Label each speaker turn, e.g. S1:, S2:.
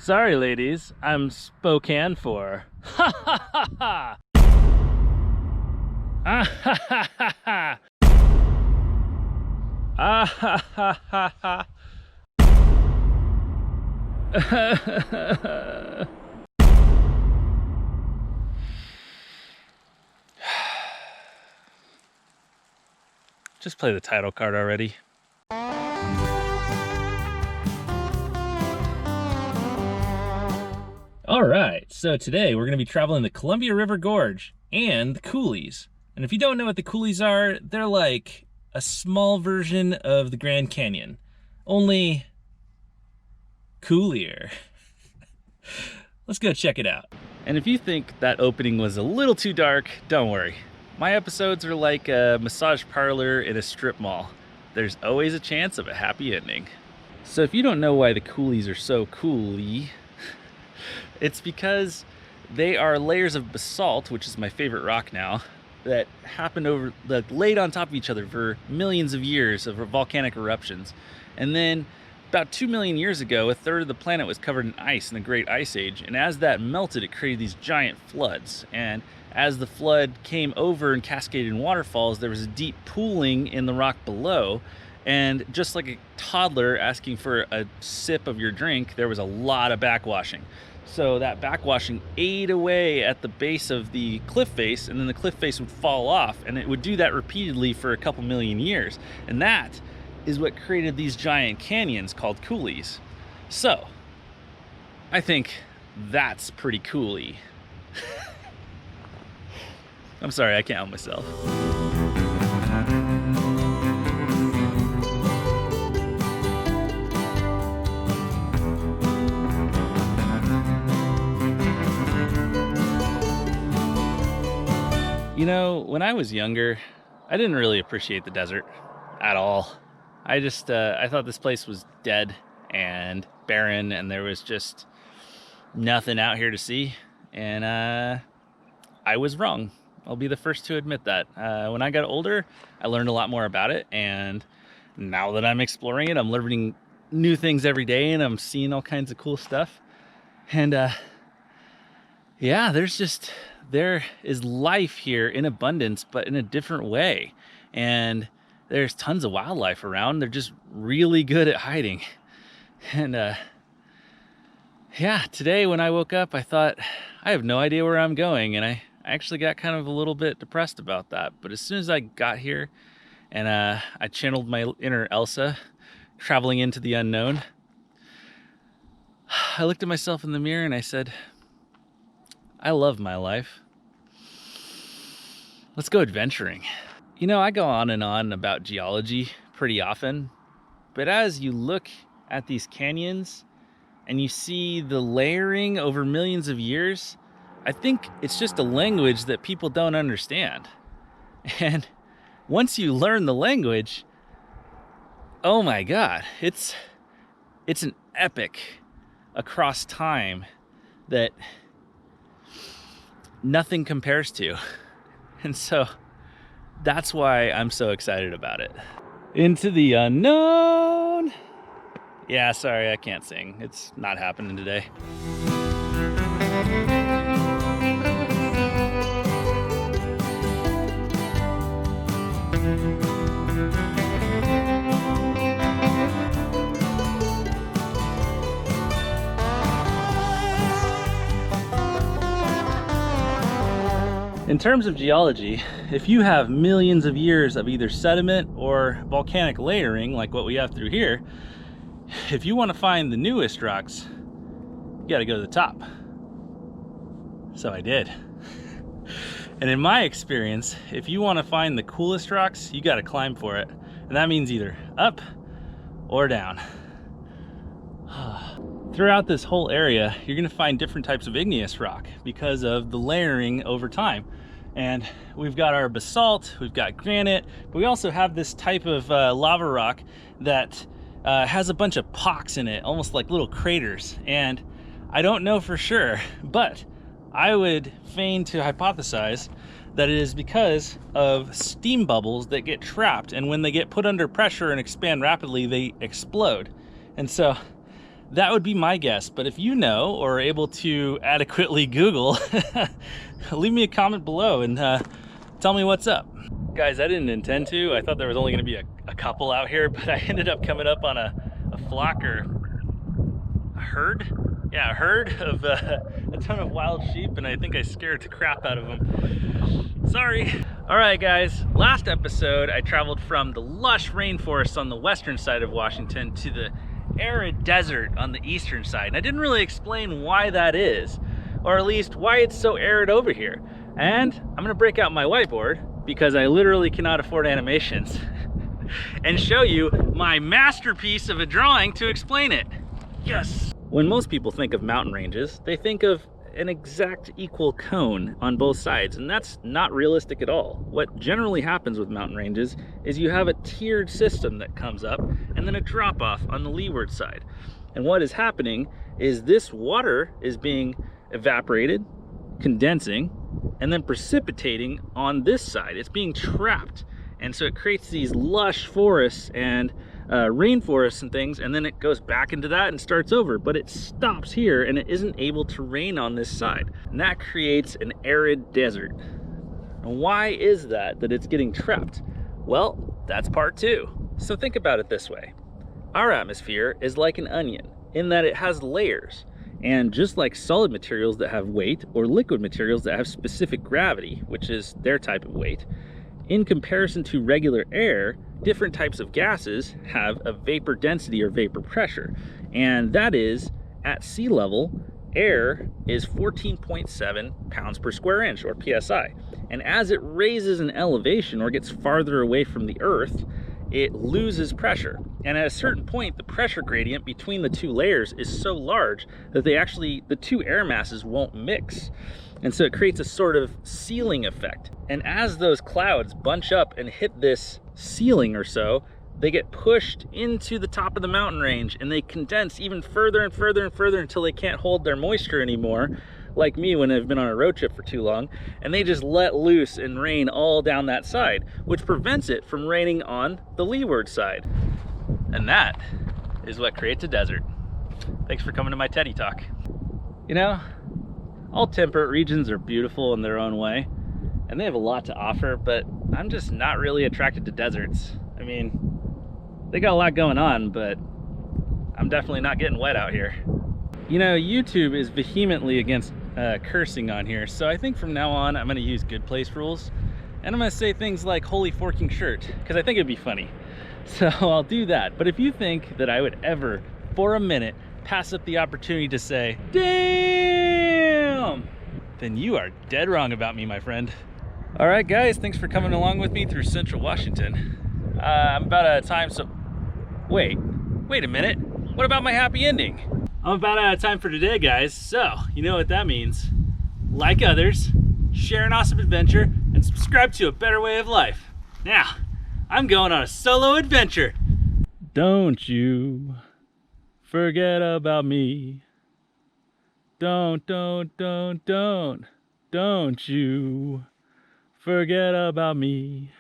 S1: Sorry, ladies, I'm Spokane for. Ha ha ha ha! Ah ha ha ha ha! Ah ha ha ha ha! Just play the title card already. All right, so today we're going to be traveling the Columbia River Gorge and the Coolies. And if you don't know what the Coolies are, they're like a small version of the Grand Canyon, only coolier. Let's go check it out. And if you think that opening was a little too dark, don't worry. My episodes are like a massage parlor in a strip mall. There's always a chance of a happy ending. So if you don't know why the Coolies are so coolie, it's because they are layers of basalt, which is my favorite rock now, that happened laid on top of each other for millions of years of volcanic eruptions. And then about 2 million years ago, a third of the planet was covered in ice in the Great Ice Age. And as that melted, it created these giant floods. And as the flood came over and cascaded in waterfalls, there was a deep pooling in the rock below. And just like a toddler asking for a sip of your drink, there was a lot of backwashing. So that backwashing ate away at the base of the cliff face, and then the cliff face would fall off, and it would do that repeatedly for a couple million years. And that is what created these giant canyons called coulees. So I think that's pretty coolie. I'm sorry, I can't help myself. You know, when I was younger, I didn't really appreciate the desert at all. I thought this place was dead and barren, and there was just nothing out here to see. And I was wrong. I'll be the first to admit that. When I got older, I learned a lot more about it, and now that I'm exploring it, I'm learning new things every day, and I'm seeing all kinds of cool stuff. And yeah, there is life here in abundance, but in a different way. And there's tons of wildlife around. They're just really good at hiding. And yeah, today when I woke up, I thought, I have no idea where I'm going. And I actually got kind of a little bit depressed about that. But as soon as I got here and I channeled my inner Elsa, traveling into the unknown, I looked at myself in the mirror and I said, I love my life. Let's go adventuring. You know, I go on and on about geology pretty often, but as you look at these canyons and you see the layering over millions of years, I think it's just a language that people don't understand. And once you learn the language, oh my God, it's an epic across time that nothing compares to. And so that's why I'm so excited about it. Into the unknown. Yeah, sorry, I can't sing. It's not happening today. In terms of geology, if you have millions of years of either sediment or volcanic layering, like what we have through here, if you want to find the newest rocks, you got to go to the top. So I did. And in my experience, if you want to find the coolest rocks, you got to climb for it. And that means either up or down. Throughout this whole area, you're going to find different types of igneous rock because of the layering over time. And we've got our basalt, we've got granite, but we also have this type of lava rock that has a bunch of pocks in it, almost like little craters. And I don't know for sure, but I would feign to hypothesize that it is because of steam bubbles that get trapped, and when they get put under pressure and expand rapidly, they explode. And so That would be my guess, but if you know or are able to adequately Google, leave me a comment below and tell me what's up. Guys, I didn't intend to. I thought there was only gonna be a couple out here, but I ended up coming up on a flock or a herd? Yeah, a herd of a ton of wild sheep, and I think I scared the crap out of them. Sorry. All right, guys, last episode, I traveled from the lush rainforest on the western side of Washington to the arid desert on the eastern side. And I didn't really explain why that is, or at least why it's so arid over here. And I'm gonna break out my whiteboard because I literally cannot afford animations and show you my masterpiece of a drawing to explain it. Yes. When most people think of mountain ranges, they think of an exact equal cone on both sides, and that's not realistic at all. What generally happens with mountain ranges is you have a tiered system that comes up and then a drop off on the leeward side. And what is happening is this water is being evaporated, condensing, and then precipitating on this side. It's being trapped, and so it creates these lush forests and rainforests and things, and then it goes back into that and starts over, but it stops here and it isn't able to rain on this side, and that creates an arid desert. And why is that it's getting trapped? Well, that's part two. So think about it this way. Our atmosphere is like an onion in that it has layers, and just like solid materials that have weight or liquid materials that have specific gravity, which is their type of weight, in comparison to regular air, different types of gases have a vapor density or vapor pressure. And that is, at sea level, air is 14.7 pounds per square inch, or PSI. And as it raises in elevation or gets farther away from the earth, it loses pressure. And at a certain point, the pressure gradient between the two layers is so large that the two air masses won't mix. And so it creates a sort of sealing effect. And as those clouds bunch up and hit this ceiling or so, they get pushed into the top of the mountain range and they condense even further and further and further until they can't hold their moisture anymore, like me when I've been on a road trip for too long, and they just let loose and rain all down that side, which prevents it from raining on the leeward side. And that is what creates a desert. Thanks for coming to my Teddy Talk. You know, all temperate regions are beautiful in their own way, and they have a lot to offer, but I'm just not really attracted to deserts. I mean, they got a lot going on, but I'm definitely not getting wet out here. You know, YouTube is vehemently against cursing on here, so I think from now on I'm gonna use good place rules, and I'm gonna say things like holy forking shirt, because I think it'd be funny. So I'll do that. But if you think that I would ever, for a minute, pass up the opportunity to say, damn, then you are dead wrong about me, my friend. All right, guys, thanks for coming along with me through Central Washington. I'm about out of time, so wait a minute. What about my happy ending? I'm about out of time for today, guys. So you know what that means. Like others, share an awesome adventure, and subscribe to A Better Way of Life. Now, I'm going on a solo adventure. Don't you forget about me. Don't you forget about me.